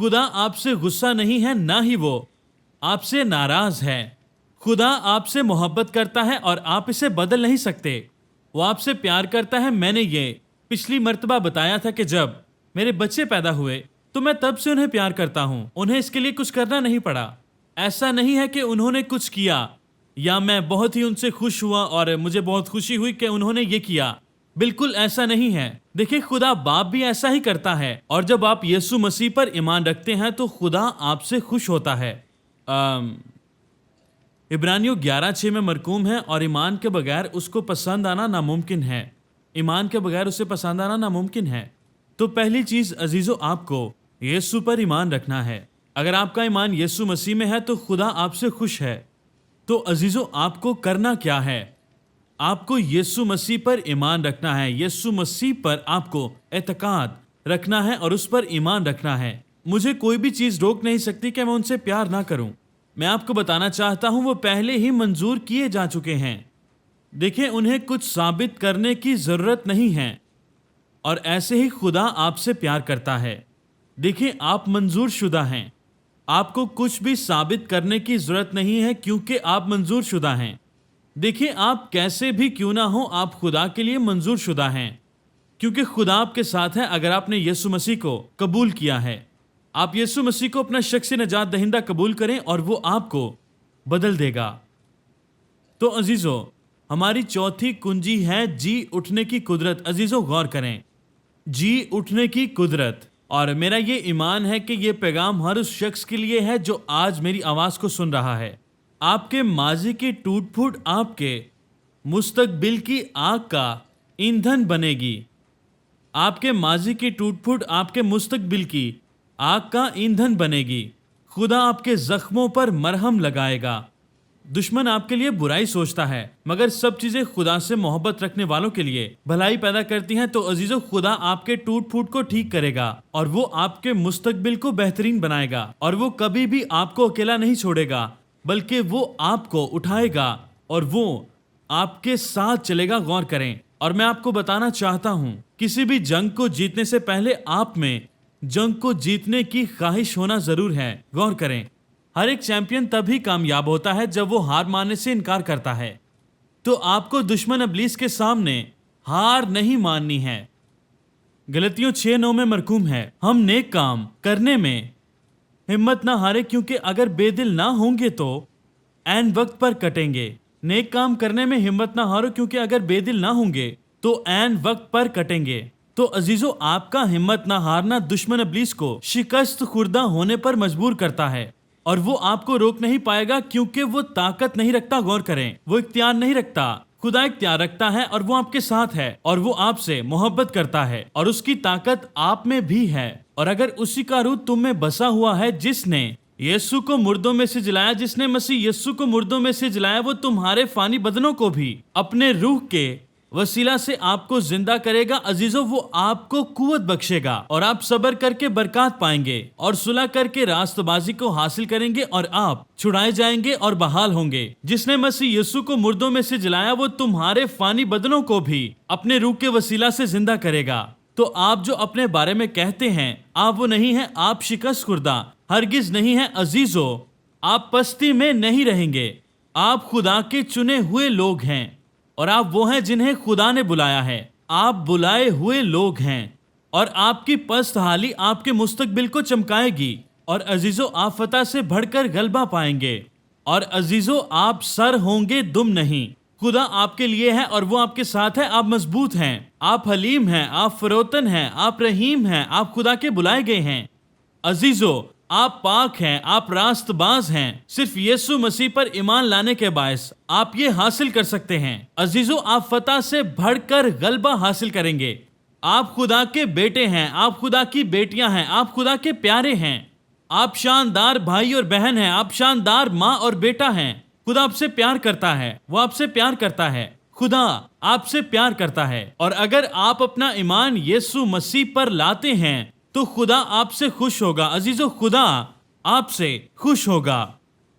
خدا آپ سے غصہ نہیں ہے، نہ ہی وہ آپ سے ناراض ہے۔ خدا آپ سے محبت کرتا ہے اور آپ اسے بدل نہیں سکتے۔ وہ آپ سے پیار کرتا ہے۔ میں نے یہ پچھلی مرتبہ بتایا تھا کہ جب میرے بچے پیدا ہوئے تو میں تب سے انہیں پیار کرتا ہوں۔ انہیں اس کے لیے کچھ کرنا نہیں پڑا۔ ایسا نہیں ہے کہ انہوں نے کچھ کیا یا میں بہت ہی ان سے خوش ہوا اور مجھے بہت خوشی ہوئی کہ انہوں نے یہ کیا۔ بالکل ایسا نہیں ہے۔ دیکھیں، خدا باپ بھی ایسا ہی کرتا ہے، اور جب آپ یسوع مسیح پر ایمان رکھتے ہیں تو خدا آپ سے خوش ہوتا ہے۔ عبرانیوں 11:6 میں مرقوم ہے، اور ایمان کے بغیر اس کو پسند آنا ناممکن ہے۔ ایمان کے بغیر اسے پسند آنا ناممکن ہے۔ تو پہلی چیز عزیزو، آپ کو یسوع پر ایمان رکھنا ہے۔ اگر آپ کا ایمان یسوع مسیح میں ہے تو خدا آپ سے خوش ہے۔ تو عزیزو، آپ کو کرنا کیا ہے؟ آپ کو یسوع مسیح پر ایمان رکھنا ہے۔ یسوع مسیح پر آپ کو اعتقاد رکھنا ہے اور اس پر ایمان رکھنا ہے۔ مجھے کوئی بھی چیز روک نہیں سکتی کہ میں ان سے پیار نہ کروں۔ میں آپ کو بتانا چاہتا ہوں، وہ پہلے ہی منظور کیے جا چکے ہیں۔ دیکھیں، انہیں کچھ ثابت کرنے کی ضرورت نہیں ہے، اور ایسے ہی خدا آپ سے پیار کرتا ہے۔ دیکھیں، آپ منظور شدہ ہیں۔ آپ کو کچھ بھی ثابت کرنے کی ضرورت نہیں ہے کیونکہ آپ منظور شدہ ہیں۔ دیکھیں، آپ کیسے بھی کیوں نہ ہوں، آپ خدا کے لیے منظور شدہ ہیں، کیونکہ خدا آپ کے ساتھ ہے اگر آپ نے یسوع مسیح کو قبول کیا ہے۔ آپ یسوع مسیح کو اپنا شخصی نجات دہندہ قبول کریں اور وہ آپ کو بدل دے گا۔ تو عزیزو، ہماری چوتھی کنجی ہے جی اٹھنے کی قدرت۔ عزیزو، غور کریں، جی اٹھنے کی قدرت۔ اور میرا یہ ایمان ہے کہ یہ پیغام ہر اس شخص کے لیے ہے جو آج میری آواز کو سن رہا ہے۔ آپ کے ماضی کی ٹوٹ پھوٹ آپ کے مستقبل کی آگ کا ایندھن بنے گی۔ آپ کے ماضی کی ٹوٹ پھوٹ آپ کے مستقبل کی آگ کا ایندھن بنے گی۔ خدا آپ کے زخموں پر مرہم لگائے گا۔ دشمن آپ کے لیے برائی سوچتا ہے، مگر سب چیزیں خدا سے محبت رکھنے والوں کے لیے بھلائی پیدا کرتی ہیں۔ تو عزیزو، خدا آپ کے ٹوٹ پھوٹ کو ٹھیک کرے گا اور وہ آپ کے مستقبل کو بہترین بنائے گا، اور وہ کبھی بھی آپ کو اکیلا نہیں چھوڑے گا، بلکہ وہ آپ کو اٹھائے گا اور وہ آپ کے ساتھ چلے گا۔ غور کریں، اور میں آپ کو بتانا چاہتا ہوں، کسی بھی جنگ کو جیتنے سے پہلے آپ میں جنگ کو جیتنے کی خواہش ہونا ضرور ہے۔ غور کریں، ہر ایک چیمپئن تب ہی کامیاب ہوتا ہے جب وہ ہار ماننے سے انکار کرتا ہے۔ تو آپ کو دشمن ابلیس کے سامنے ہار نہیں ماننی ہے۔ غلطیوں 6:9 میں مرقوم ہے، ہم نیک کام کرنے میں ہمت نہ ہارے، کیونکہ اگر بے دل نہ ہوں گے تو عین وقت پر کٹیں گے۔ نیک کام کرنے میں ہمت نہ ہارو، کیونکہ اگر بے دل نہ ہوں گے تو عین وقت پر کٹیں گے۔ تو عزیزو، آپ کا ہمت نہ ہارنا دشمن ابلیس کو شکست خوردہ ہونے پر مجبور کرتا ہے، اور وہ آپ کو روک نہیں پائے گا کیونکہ وہ طاقت نہیں رکھتا۔ غور کریں، وہ اختیار نہیں رکھتا، خدا اختیار رکھتا ہے، اور وہ آپ کے ساتھ ہے، اور وہ آپ سے محبت کرتا ہے، اور اس کی طاقت آپ میں بھی ہے۔ اور اگر اسی کا روح تم میں بسا ہوا ہے، جس نے یسوع کو مردوں میں سے جلایا، جس نے مسیح یسوع کو مردوں میں سے جلایا، وہ تمہارے فانی بدنوں کو بھی اپنے روح کے وسیلہ سے آپ کو زندہ کرے گا۔ عزیزو، وہ آپ کو قوت بخشے گا، اور آپ صبر کر کے برکات پائیں گے، اور صلح کر کے راست بازی کو حاصل کریں گے، اور آپ چھڑائے جائیں گے اور بحال ہوں گے۔ جس نے مسیح یسوع کو مردوں میں سے جلایا، وہ تمہارے فانی بدنوں کو بھی اپنے روح کے وسیلہ سے زندہ کرے گا۔ تو آپ جو اپنے بارے میں کہتے ہیں آپ وہ نہیں ہیں، آپ شکست خوردہ ہرگز نہیں ہیں۔ عزیزو، آپ پستی میں نہیں رہیں گے۔ آپ خدا کے چنے ہوئے لوگ ہیں، اور آپ وہ ہیں جنہیں خدا نے بلایا ہے۔ آپ بلائے ہوئے لوگ ہیں، اور آپ کی پست حالی آپ کے مستقبل کو چمکائے گی۔ اور عزیزو، آپ فتح سے بڑھ کر غلبہ پائیں گے۔ اور عزیزو، آپ سر ہوں گے، دم نہیں۔ خدا آپ کے لیے ہے اور وہ آپ کے ساتھ ہے۔ آپ مضبوط ہیں، آپ حلیم ہیں، آپ فروتن ہیں، آپ رحیم ہیں، آپ خدا کے بلائے گئے ہیں۔ عزیزو، آپ پاک ہیں، آپ راست باز ہیں۔ صرف یسوع مسیح پر ایمان لانے کے باعث آپ یہ حاصل کر سکتے ہیں۔ عزیزو، آپ فتح سے بڑھ کر غلبہ حاصل کریں گے۔ آپ خدا کے بیٹے ہیں، آپ خدا کی بیٹیاں ہیں، آپ خدا کے پیارے ہیں۔ آپ شاندار بھائی اور بہن ہیں، آپ شاندار ماں اور بیٹا ہیں۔ خدا آپ سے پیار کرتا ہے، وہ آپ سے پیار کرتا ہے، خدا آپ سے پیار کرتا ہے۔ اور اگر آپ اپنا ایمان یسوع مسیح پر لاتے ہیں تو خدا آپ سے خوش ہوگا۔ عزیزو، خدا آپ سے خوش ہوگا،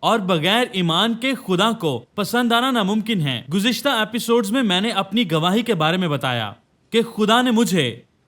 اور بغیر ایمان کے خدا کو پسند آنا ناممکن ہے۔ گزشتہ ایپیسوڈز میں نے اپنی گواہی کے بارے میں بتایا کہ خدا نے مجھے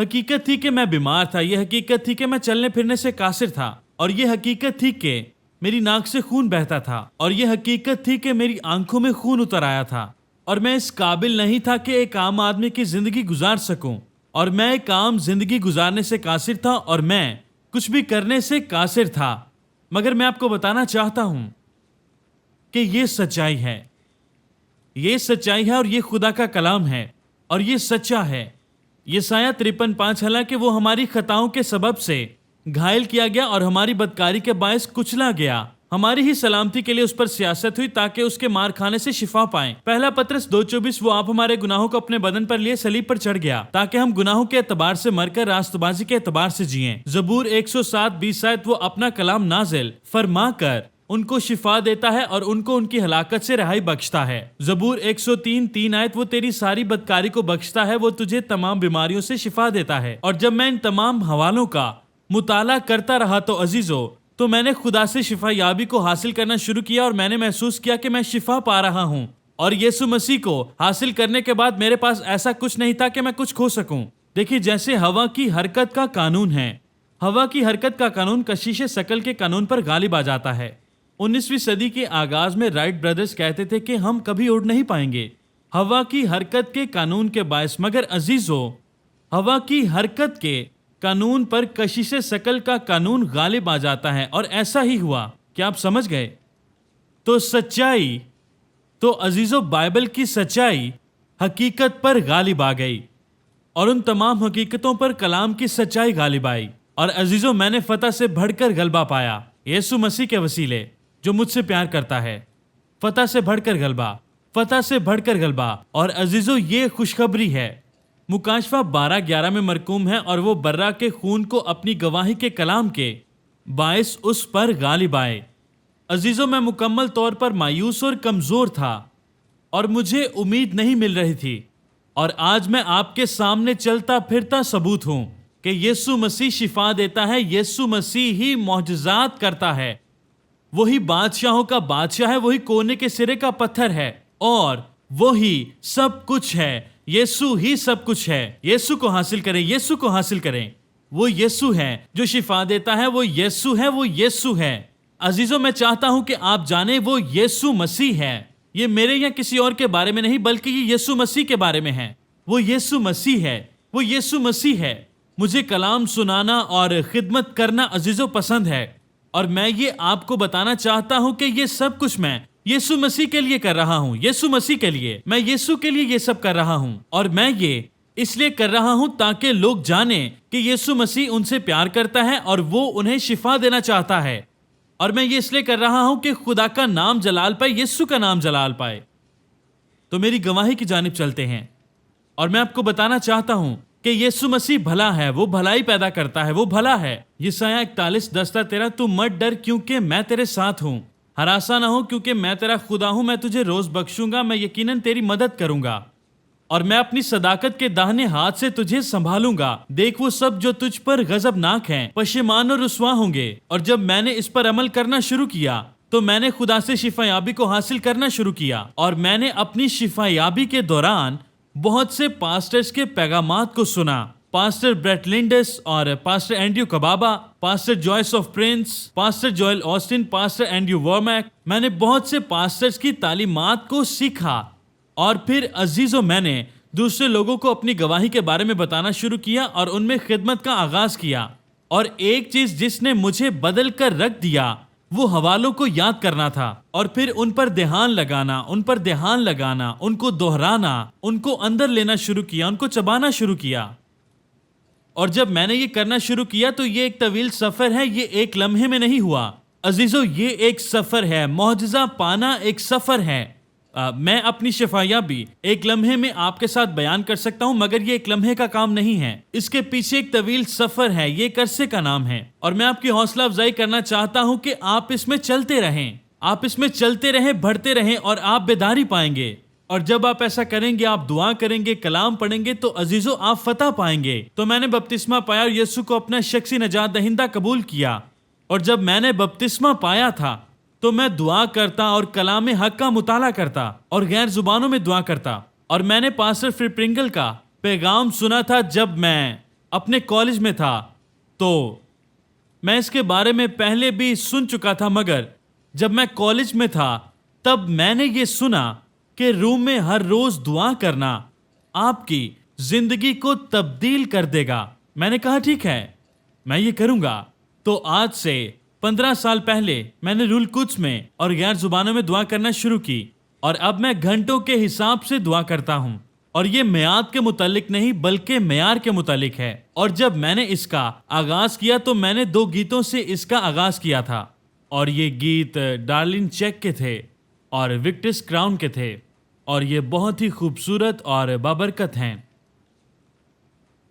حقیقت تھی کہ میں بیمار تھا، یہ حقیقت تھی کہ میں چلنے پھرنے سے قاصر تھا، اور یہ حقیقت تھی کہ میری ناک سے خون بہتا تھا، اور یہ حقیقت تھی کہ میری آنکھوں میں خون اتر آیا تھا، اور میں اس قابل نہیں تھا کہ ایک عام آدمی کی زندگی گزار سکوں، اور میں ایک عام زندگی گزارنے سے قاصر تھا، اور میں کچھ بھی کرنے سے قاصر تھا۔ مگر میں آپ کو بتانا چاہتا ہوں کہ یہ سچائی ہے، یہ سچائی ہے، اور یہ خدا کا کلام ہے، اور یہ سچا ہے۔ یسایہ 53:5 حالانکہ وہ ہماری خطاؤں کے سبب سے گھائل کیا گیا اور ہماری بدکاری کے باعث کچلا گیا، ہماری ہی سلامتی کے لیے اس پر سیاست ہوئی تاکہ اس کے مار کھانے سے شفا پائیں۔ پہلا پطرس 2:24 وہ آپ ہمارے گناہوں کو اپنے بدن پر لیے صلیب پر چڑھ گیا تاکہ ہم گناہوں کے اعتبار سے مر کر راست بازی کے اعتبار سے جئیں۔ زبور 107:20 وہ اپنا کلام نازل فرما کر ان کو شفا دیتا ہے اور ان کو ان کی ہلاکت سے رہائی بخشتا ہے۔ زبور 103:3 وہ تیری ساری بدکاری کو بخشتا ہے، وہ تجھے تمام بیماریوں سے شفا دیتا ہے۔ اور جب میں ان تمام حوالوں کا مطالعہ کرتا رہا تو عزیزو، تو میں نے خدا سے شفا یابی کو حاصل کرنا شروع کیا، اور میں نے محسوس کیا کہ میں شفا پا رہا ہوں، اور یسوع مسیح کو حاصل کرنے کے بعد میرے پاس ایسا کچھ نہیں تھا کہ میں کچھ کھو سکوں۔ دیکھیے، جیسے ہوا کی حرکت کا قانون ہے، ہوا کی حرکت کا قانون کشش ثقل کے قانون پر غالب آ جاتا ہے۔ 19ویں صدی کے آغاز میں رائٹ برادرز کہتے تھے کہ ہم کبھی اڑ نہیں پائیں گے ہوا کی حرکت کے قانون کے باعث، مگر عزیزو، ہوا کی حرکت کے قانون پر کشش ثقل کا قانون غالب آ جاتا ہے، اور ایسا ہی ہوا۔ کیا آپ سمجھ گئے؟ تو سچائی، تو عزیزو، بائبل کی سچائی حقیقت پر غالب آ گئی، اور ان تمام حقیقتوں پر کلام کی سچائی غالب آئی۔ اور عزیزو، میں نے فتح سے بڑھ کر غلبہ پایا یسوع مسیح کے وسیلے، جو مجھ سے پیار کرتا ہے۔ فتح سے بڑھ کر غلبہ، فتح سے بڑھ کر غلبہ۔ اور عزیزو، یہ خوشخبری ہے، مکاشفہ 12:11 میں مرقوم ہے، اور وہ برہ کے خون کو اپنی گواہی کے کلام کے باعث اس پر غالب آئے۔ عزیزو، میں مکمل طور پر مایوس اور کمزور تھا، اور مجھے امید نہیں مل رہی تھی، اور آج میں آپ کے سامنے چلتا پھرتا ثبوت ہوں کہ یسوع مسیح شفا دیتا ہے، یسوع مسیح ہی معجزات کرتا ہے، وہی بادشاہوں کا بادشاہ ہے، وہی کونے کے سرے کا پتھر ہے، اور وہی سب کچھ ہے، یسوع ہی سب کچھ ہے۔ یسوع کو حاصل کریں، یسوع کو حاصل کریں۔ وہ یسوع ہے جو شفا دیتا ہے، وہ یسوع ہے، وہ یسوع ہے۔ عزیزوں، میں چاہتا ہوں کہ آپ جانیں وہ یسوع مسیح ہے۔ یہ میرے یا کسی اور کے بارے میں نہیں، بلکہ یہ یسوع مسیح کے بارے میں ہے۔ وہ یسوع مسیح ہے، وہ یسوع مسیح ہے۔ مجھے کلام سنانا اور خدمت کرنا عزیزوں پسند ہے، اور میں یہ آپ کو بتانا چاہتا ہوں کہ یہ سب کچھ میں یسوع مسیح کے لیے کر رہا ہوں، یسوع مسیح کے لیے، میں یسوع کے لیے یہ سب کر رہا ہوں، اور میں یہ اس لیے کر رہا ہوں تاکہ لوگ جانیں کہ یسوع مسیح ان سے پیار کرتا ہے اور وہ انہیں شفا دینا چاہتا ہے، اور میں یہ اس لیے کر رہا ہوں کہ خدا کا نام جلال پائے، یسوع کا نام جلال پائے۔ تو میری گواہی کی جانب چلتے ہیں، اور میں آپ کو بتانا چاہتا ہوں کہ یسوع مسیح بھلا ہے، وہ بھلائی پیدا کرتا ہے، وہ بھلا ہے۔ یسایہ 41:10-13 تو مت ڈر کیونکہ میں تیرے ساتھ ہوں، ہراساں نہ ہو کیونکہ میں تیرا خدا ہوں، میں تجھے روز بخشوں گا، میں یقیناً تیری مدد کروں گا، اور میں اپنی صداقت کے داہنے ہاتھ سے تجھے سنبھالوں گا۔ دیکھ، وہ سب جو تجھ پر غضبناک ہیں پشیمان اور رسوا ہوں گے۔ اور جب میں نے اس پر عمل کرنا شروع کیا تو میں نے خدا سے شفا یابی کو حاصل کرنا شروع کیا، اور میں نے اپنی شفا یابی کے دوران بہت سے پاسٹرز کے پیغامات کو سنا، پاسٹر بریٹ لینڈس اور pastor Andrew Kababa, pastor Joyce of Prince, pastor Joel Osteen, pastor Andrew Wommack. میں نے بہت سے پاسٹرز کی تعلیمات کو سیکھا، اور پھر عزیزوں، میں نے دوسرے لوگوں کو اپنی گواہی کے بارے میں بتانا شروع کیا اور ان میں خدمت کا آغاز کیا۔ اور ایک چیز جس نے مجھے بدل کر رکھ دیا وہ حوالوں کو یاد کرنا تھا، اور پھر ان پر دھیان لگانا، ان پر دھیان لگانا، ان کو دہرانا، ان کو اندر لینا شروع کیا، ان کو چبانا شروع کیا۔ اور جب میں نے یہ کرنا شروع کیا تو یہ ایک طویل سفر ہے، یہ ایک لمحے میں نہیں ہوا عزیزو، یہ ایک سفر ہے، معجزہ پانا ایک سفر ہے۔ میں اپنی شفا یابی ایک لمحے میں آپ کے ساتھ بیان کر سکتا ہوں، مگر یہ ایک لمحے کا کام نہیں ہے، اس کے پیچھے ایک طویل سفر ہے، یہ ایک عرصے کا نام ہے، اور میں آپ کی حوصلہ افزائی کرنا چاہتا ہوں کہ آپ اس میں چلتے رہیں، آپ اس میں چلتے رہیں، بڑھتے رہیں، اور آپ بیداری پائیں گے۔ اور جب آپ ایسا کریں گے، آپ دعا کریں گے، کلام پڑھیں گے، تو عزیزو آپ فتح پائیں گے۔ تو میں نے بپتسمہ پایا اور یسوع کو اپنا شخصی نجات دہندہ قبول کیا، اور جب میں نے بپتسمہ پایا تھا تو میں دعا کرتا اور کلام حق کا مطالعہ کرتا اور غیر زبانوں میں دعا کرتا، اور میں نے پاسٹر فری پرنگل کا پیغام سنا تھا جب میں اپنے کالج میں تھا تو میں اس کے بارے میں پہلے بھی سن چکا تھا، مگر جب میں کالج میں تھا تب میں نے یہ سنا کہ روم میں ہر روز دعا کرنا آپ کی زندگی کو تبدیل کر دے گا۔ میں نے کہا ٹھیک ہے، میں یہ کروں گا۔ تو آج سے 15 سال پہلے میں نے روح القدس میں اور غیر زبانوں میں دعا کرنا شروع کی، اور اب میں گھنٹوں کے حساب سے دعا کرتا ہوں، اور یہ میعاد کے متعلق نہیں بلکہ معیار کے متعلق ہے۔ اور جب میں نے اس کا آغاز کیا تو میں نے 2 گیتوں سے اس کا آغاز کیا تھا، اور یہ گیت ڈارلن چیک کے تھے اور وکٹس کراؤن کے تھے، اور یہ بہت ہی خوبصورت اور بابرکت ہیں۔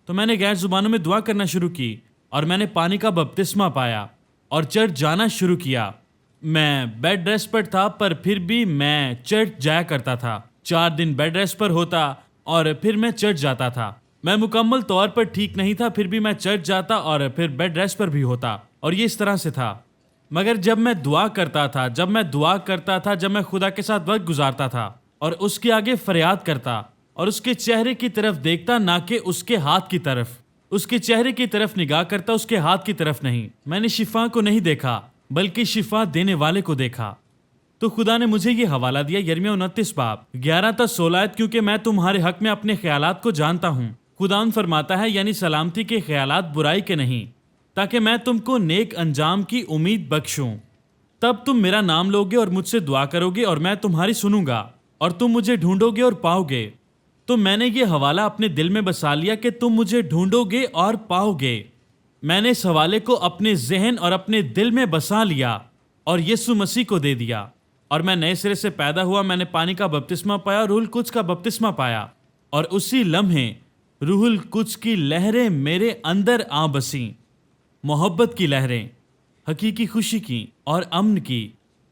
تو میں نے غیر زبانوں میں دعا کرنا شروع کی، اور میں نے پانی کا بپتسمہ پایا اور چرچ جانا شروع کیا۔ میں بیڈ ریسٹ پر تھا، پر پھر بھی میں چرچ جایا کرتا تھا۔ 4 دن بیڈ ریسٹ پر ہوتا اور پھر میں چرچ جاتا تھا۔ میں مکمل طور پر ٹھیک نہیں تھا، پھر بھی میں چرچ جاتا اور پھر بیڈ ریسٹ پر بھی ہوتا، اور یہ اس طرح سے تھا۔ مگر جب میں دعا کرتا تھا، جب میں خدا کے ساتھ وقت گزارتا تھا اور اس کے آگے فریاد کرتا اور اس کے چہرے کی طرف دیکھتا، نہ کہ اس کے ہاتھ کی طرف، اس کے چہرے کی طرف نگاہ کرتا، اس کے ہاتھ کی طرف نہیں۔ میں نے شفا کو نہیں دیکھا بلکہ شفا دینے والے کو دیکھا۔ تو خدا نے مجھے یہ حوالہ دیا، یرمیہ 29 باب 11 تا 16، کیونکہ میں تمہارے حق میں اپنے خیالات کو جانتا ہوں، خداوند فرماتا ہے، یعنی سلامتی کے خیالات، برائی کے نہیں، تاکہ میں تم کو نیک انجام کی امید بخشوں۔ تب تم میرا نام لوگے اور مجھ سے دعا کرو گے، اور میں تمہاری سنوں گا، اور تم مجھے ڈھونڈو گے اور پاؤ گے۔ تو میں نے یہ حوالہ اپنے دل میں بسا لیا کہ تم مجھے ڈھونڈو گے اور پاؤ گے۔ میں نے اس حوالے کو اپنے ذہن اور اپنے دل میں بسا لیا اور یسوع مسیح کو دے دیا، اور میں نئے سرے سے پیدا ہوا۔ میں نے پانی کا بپتسمہ پایا اور روح القدس کا بپتسمہ پایا، اور اسی لمحے روح القدس کی لہریں میرے اندر آ بسیں، محبت کی لہریں، حقیقی خوشی کی اور امن کی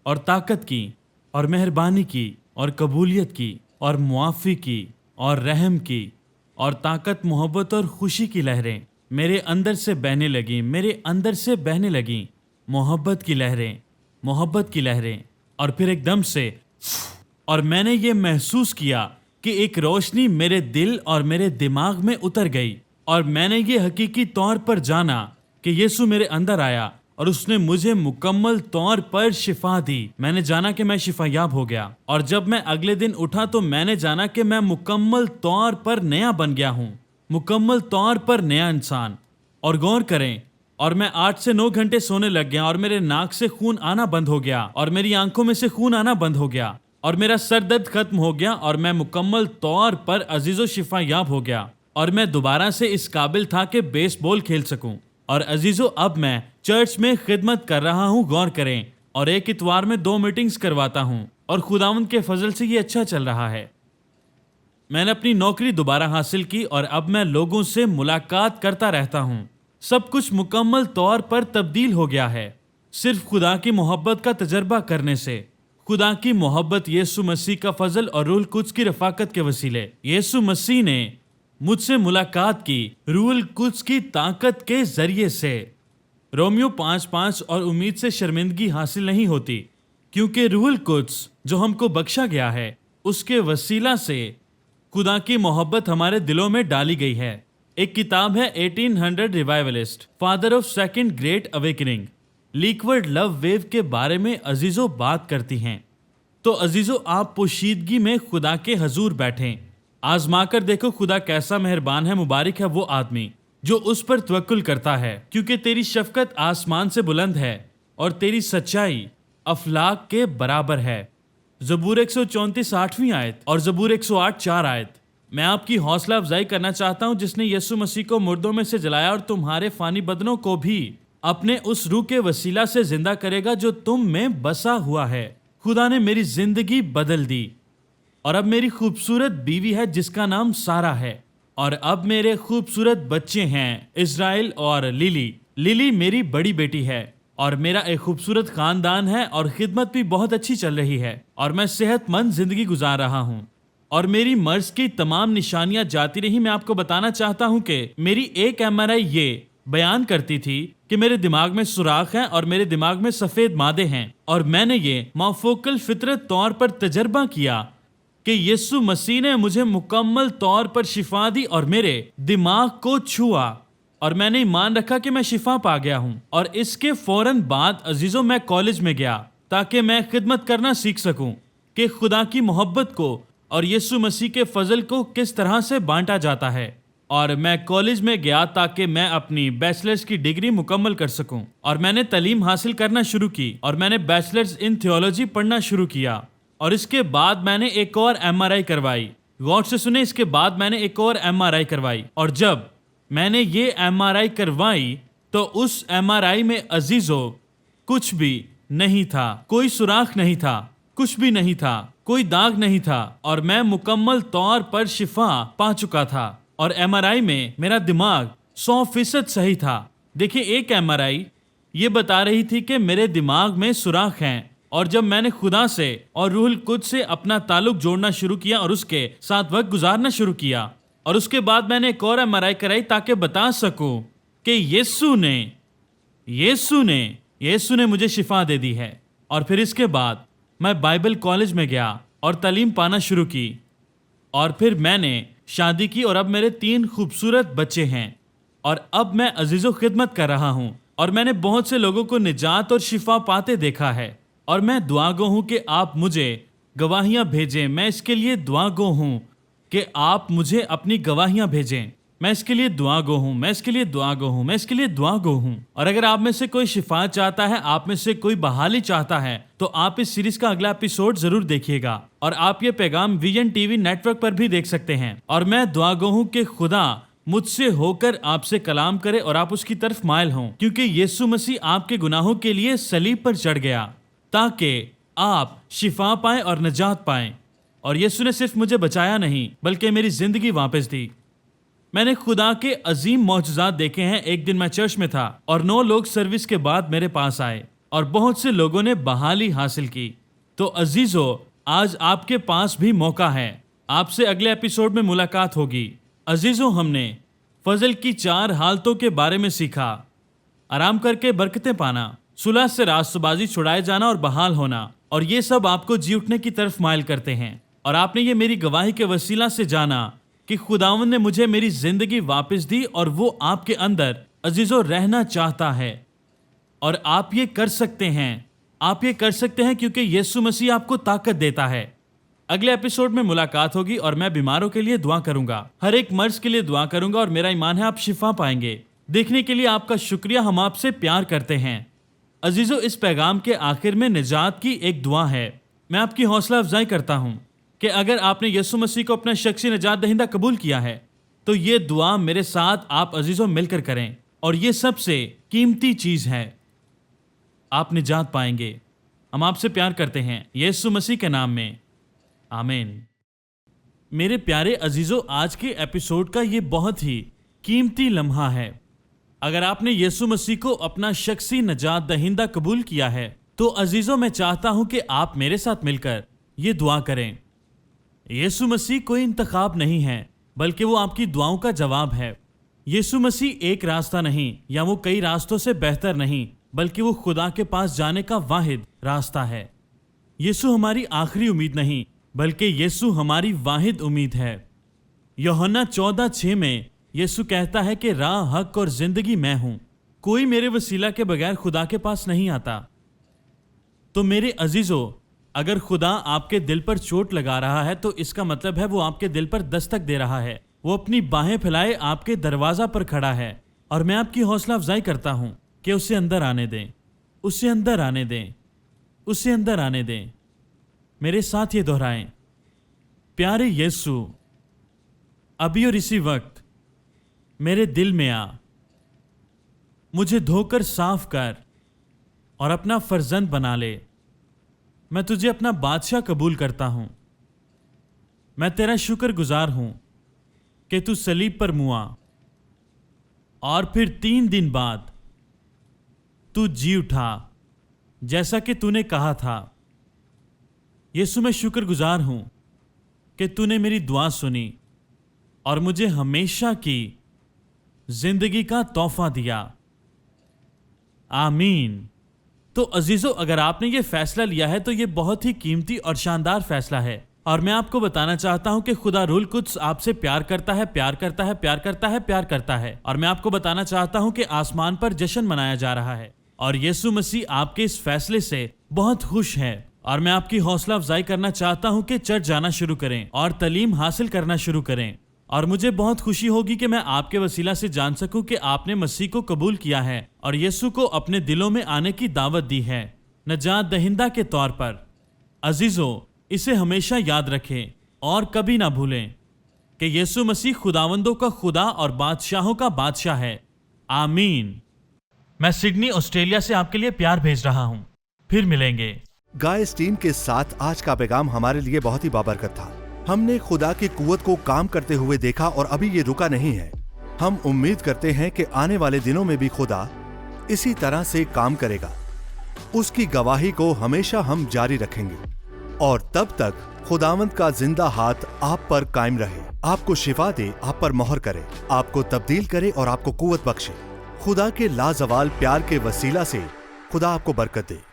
اور طاقت کی اور مہربانی کی اور قبولیت کی اور معافی کی اور رحم کی اور طاقت، محبت اور خوشی کی لہریں میرے اندر سے بہنے لگیں، میرے اندر سے بہنے لگیں، محبت کی لہریں، محبت کی لہریں۔ اور پھر ایک دم سے، اور میں نے یہ محسوس کیا کہ ایک روشنی میرے دل اور میرے دماغ میں اتر گئی، اور میں نے یہ حقیقی طور پر جانا کہ یسوع میرے اندر آیا اور اس نے مجھے مکمل طور پر شفا دی۔ میں نے جانا کہ میں شفا یاب ہو گیا، اور جب میں اگلے دن اٹھا تو میں نے جانا کہ میں مکمل طور پر نیا بن گیا ہوں، مکمل طور پر نیا انسان۔ اور غور کریں، اور میں 8 سے 9 گھنٹے سونے لگ گیا، اور میرے ناک سے خون آنا بند ہو گیا، اور میری آنکھوں میں سے خون آنا بند ہو گیا، اور میرا سر درد ختم ہو گیا، اور میں مکمل طور پر عزیز و شفا یاب ہو گیا، اور میں دوبارہ سے اس قابل تھا کہ بیس بال کھیل سکوں۔ اور عزیزو، اب میں چرچ میں خدمت کر رہا ہوں، غور کریں، اور ایک اتوار میں 2 میٹنگز کرواتا ہوں، اور خداوند کے فضل سے یہ اچھا چل رہا ہے۔ میں نے اپنی نوکری دوبارہ حاصل کی، اور اب میں لوگوں سے ملاقات کرتا رہتا ہوں۔ سب کچھ مکمل طور پر تبدیل ہو گیا ہے، صرف خدا کی محبت کا تجربہ کرنے سے۔ خدا کی محبت، یسوع مسیح کا فضل اور روح القدس کی رفاقت کے وسیلے۔ یسوع مسیح نے مجھ سے ملاقات کی روح القدس کی طاقت کے ذریعے سے۔ رومیو 5:5، اور امید سے شرمندگی حاصل نہیں ہوتی، کیونکہ روح القدس جو ہم کو بخشا گیا ہے، اس کے وسیلہ سے خدا کی محبت ہمارے دلوں میں ڈالی گئی ہے۔ ایک کتاب ہے 1800 revivalist, father of second great awakening, لیکورڈ لو ویو کے بارے میں عزیزو بات کرتی ہیں۔ تو عزیزو، آپ پوشیدگی میں خدا کے حضور بیٹھیں، آزما کر دیکھو خدا کیسا مہربان ہے۔ مبارک ہے وہ آدمی جو اس پر توکل کرتا ہے، کیونکہ تیری شفقت آسمان سے بلند ہے اور تیری سچائی افلاک کے برابر ہے۔ زبور 134 8ویں آیت اور زبور 108 4 آیت۔ میں آپ کی حوصلہ افزائی کرنا چاہتا ہوں جس نے یسوع مسیح کو مردوں میں سے جلایا، اور تمہارے فانی بدنوں کو بھی اپنے اس روح کے وسیلہ سے زندہ کرے گا جو تم میں بسا ہوا ہے۔ خدا نے میری زندگی بدل دی، اور اب میری خوبصورت بیوی ہے جس کا نام سارا ہے، اور اب میرے خوبصورت بچے ہیں، اسرائیل اور لیلی۔ لیلی میری بڑی بیٹی ہے، اور میرا ایک خوبصورت خاندان ہے، اور خدمت بھی بہت اچھی چل رہی ہے، اور میں صحت مند زندگی گزار رہا ہوں، اور میری مرض کی تمام نشانیاں جاتی رہی۔ میں آپ کو بتانا چاہتا ہوں کہ میری ایک MRI یہ بیان کرتی تھی کہ میرے دماغ میں سوراخ ہیں اور میرے دماغ میں سفید مادے ہیں، اور میں نے یہ مافوقل فطرت طور پر تجربہ کیا کہ یسوع مسیح نے مجھے مکمل طور پر شفا دی اور میرے دماغ کو چھوا، اور میں نے ایمان رکھا کہ میں شفا پا گیا ہوں، اور اس کے فوراً بعد عزیزوں میں کالج میں گیا تاکہ میں خدمت کرنا سیکھ سکوں کہ خدا کی محبت کو اور یسوع مسیح کے فضل کو کس طرح سے بانٹا جاتا ہے۔ اور میں کالج میں گیا تاکہ میں اپنی بیچلرز کی ڈگری مکمل کر سکوں، اور میں نے تعلیم حاصل کرنا شروع کی، اور میں نے بیچلرز ان تھیولوجی پڑھنا شروع کیا، اور اس کے بعد میں نے ایک اور MRI کروائی۔ غور سے سنیں، اس کے بعد میں نے ایک اور MRI کروائی، اور جب میں نے یہ MRI کروائی تو اس MRI میں عزیزو کچھ بھی نہیں تھا، کوئی سوراخ نہیں تھا، کچھ بھی نہیں تھا، کوئی داغ نہیں تھا، اور میں مکمل طور پر شفا پا چکا تھا۔ اور MRI میں میرا دماغ 100% صحیح تھا۔ دیکھیں، ایک MRI یہ بتا رہی تھی کہ میرے دماغ میں سوراخ ہیں، اور جب میں نے خدا سے اور روح القدس سے اپنا تعلق جوڑنا شروع کیا اور اس کے ساتھ وقت گزارنا شروع کیا، اور اس کے بعد میں نے ایک اور MRI کرائی تاکہ بتا سکوں کہ یسوع نے مجھے شفا دے دی ہے۔ اور پھر اس کے بعد میں بائبل کالج میں گیا اور تعلیم پانا شروع کی، اور پھر میں نے شادی کی، اور اب میرے 3 خوبصورت بچے ہیں، اور اب میں عزیز و خدمت کر رہا ہوں، اور میں نے بہت سے لوگوں کو نجات اور شفا پاتے دیکھا ہے، اور میں دعا گو ہوں کہ آپ مجھے گواہیاں بھیجیں۔ میں اس کے لیے دعا گو ہوں کہ آپ مجھے اپنی گواہیاں بھیجیں۔ میں اس کے لیے دعا گو ہوں، میں اس کے لیے دعا گو ہوں، میں اس کے لیے دعا گو ہوں۔ اور اگر آپ میں سے کوئی شفا چاہتا ہے، آپ میں سے کوئی بحالی چاہتا ہے، تو آپ اس سیریز کا اگلا ایپیسوڈ ضرور دیکھیے گا، اور آپ یہ پیغام vision T V network پر بھی دیکھ سکتے ہیں۔ اور میں دعا گو ہوں کہ خدا مجھ سے ہو کر آپ سے کلام کرے اور آپ اس کی طرف مائل ہوں، کیونکہ یسوع مسیح آپ کے گناہوں کے لیے صلیب پر چڑھ گیا تاکہ آپ شفا پائیں اور نجات پائیں۔ اور یسوع نے صرف مجھے بچایا نہیں بلکہ میری زندگی واپس دی۔ میں نے خدا کے عظیم معجزات دیکھے ہیں۔ ایک دن میں چرچ میں تھا اور 9 لوگ سروس کے بعد میرے پاس آئے اور بہت سے لوگوں نے بحالی حاصل کی۔ تو عزیزو، آج آپ کے پاس بھی موقع ہے، آپ سے اگلے ایپیسوڈ میں ملاقات ہوگی۔ عزیزو، ہم نے فضل کی 4 حالتوں کے بارے میں سیکھا: آرام کر کے برکتیں پانا، صلح سے راست بازی چھڑائے جانا اور بحال ہونا، اور یہ سب آپ کو جی اٹھنے کی طرف مائل کرتے ہیں۔ اور آپ نے یہ میری گواہی کے وسیلہ سے جانا کہ خداوند نے مجھے میری زندگی واپس دی، اور وہ آپ کے اندر عزیزو رہنا چاہتا ہے، اور آپ یہ کر سکتے ہیں، آپ یہ کر سکتے ہیں کیونکہ یسوع مسیح آپ کو طاقت دیتا ہے۔ اگلے ایپیسوڈ میں ملاقات ہوگی اور میں بیماروں کے لیے دعا کروں گا، ہر ایک مرض کے لیے دعا کروں گا، اور میرا ایمان ہے آپ شفا پائیں گے۔ دیکھنے کے لیے آپ کا شکریہ، ہم آپ سے پیار کرتے ہیں۔ عزیزو، اس پیغام کے آخر میں نجات کی ایک دعا ہے۔ میں آپ کی حوصلہ افزائی کرتا ہوں کہ اگر آپ نے یسوع مسیح کو اپنا شخصی نجات دہندہ قبول کیا ہے تو یہ دعا میرے ساتھ آپ عزیزوں مل کر کریں، اور یہ سب سے قیمتی چیز ہے، آپ نجات پائیں گے۔ ہم آپ سے پیار کرتے ہیں یسوع مسیح کے نام میں، آمین۔ میرے پیارے عزیزوں، آج کے ایپیسوڈ کا یہ بہت ہی قیمتی لمحہ ہے۔ اگر آپ نے یسوع مسیح کو اپنا شخصی نجات دہندہ قبول کیا ہے تو عزیزوں، میں چاہتا ہوں کہ آپ میرے ساتھ مل کر یہ دعا کریں۔ یسوع مسیح کوئی انتخاب نہیں ہے بلکہ وہ آپ کی دعاؤں کا جواب ہے۔ یسوع مسیح ایک راستہ نہیں، یا وہ کئی راستوں سے بہتر نہیں، بلکہ وہ خدا کے پاس جانے کا واحد راستہ ہے۔ یسوع ہماری آخری امید نہیں بلکہ یسوع ہماری واحد امید ہے۔ یوحنا 14:6 میں یسوع کہتا ہے کہ راہ، حق اور زندگی میں ہوں، کوئی میرے وسیلہ کے بغیر خدا کے پاس نہیں آتا۔ تو میرے عزیزو، اگر خدا آپ کے دل پر چوٹ لگا رہا ہے تو اس کا مطلب ہے وہ آپ کے دل پر دستک دے رہا ہے، وہ اپنی باہیں پھیلائے آپ کے دروازہ پر کھڑا ہے، اور میں آپ کی حوصلہ افزائی کرتا ہوں کہ اسے اندر آنے دیں، اسے اندر آنے دیں، اسے اندر آنے دیں۔ میرے ساتھ یہ دہرائیں: پیارے یسوع، ابھی اور اسی وقت میرے دل میں آ، مجھے دھو کر صاف کر اور اپنا فرزند بنا لے۔ میں تجھے اپنا بادشاہ قبول کرتا ہوں۔ میں تیرا شکر گزار ہوں کہ تو صلیب پر موا اور پھر 3 دن بعد تو جی اٹھا جیسا کہ تو نے کہا تھا۔ یسوع، میں شکر گزار ہوں کہ تو نے میری دعا سنی اور مجھے ہمیشہ کی زندگی کا تحفہ دیا۔ آمین۔ تو عزیزو، اگر آپ نے یہ فیصلہ لیا ہے تو یہ بہت ہی قیمتی اور شاندار فیصلہ ہے، اور میں آپ کو بتانا چاہتا ہوں کہ خدا روح القدس آپ سے پیار کرتا ہے، پیار کرتا ہے، پیار کرتا ہے، پیار کرتا ہے۔ اور میں آپ کو بتانا چاہتا ہوں کہ آسمان پر جشن منایا جا رہا ہے اور یسوع مسیح آپ کے اس فیصلے سے بہت خوش ہے۔ اور میں آپ کی حوصلہ افزائی کرنا چاہتا ہوں کہ چرچ جانا شروع کریں اور تعلیم حاصل کرنا شروع کریں۔ اور مجھے بہت خوشی ہوگی کہ میں آپ کے وسیلہ سے جان سکوں کہ آپ نے مسیح کو قبول کیا ہے اور یسوع کو اپنے دلوں میں آنے کی دعوت دی ہے نجات دہندہ کے طور پر۔ عزیزو، اسے ہمیشہ یاد رکھیں اور کبھی نہ بھولیں کہ یسوع مسیح خداوندوں کا خدا اور بادشاہوں کا بادشاہ ہے۔ آمین۔ میں سڈنی، آسٹریلیا سے آپ کے لیے پیار بھیج رہا ہوں۔ پھر ملیں گے۔ گائے اسٹین کے ساتھ آج کا پیغام ہمارے لیے بہت ہی بابرکت تھا۔ ہم نے خدا کی قوت کو کام کرتے ہوئے دیکھا اور ابھی یہ رکا نہیں ہے۔ ہم امید کرتے ہیں کہ آنے والے دنوں میں بھی خدا اسی طرح سے کام کرے گا۔ اس کی گواہی کو ہمیشہ ہم جاری رکھیں گے اور تب تک خداوند کا زندہ ہاتھ آپ پر قائم رہے، آپ کو شفا دے، آپ پر مہر کرے، آپ کو تبدیل کرے اور آپ کو قوت بخشے۔ خدا کے لازوال پیار کے وسیلہ سے خدا آپ کو برکت دے۔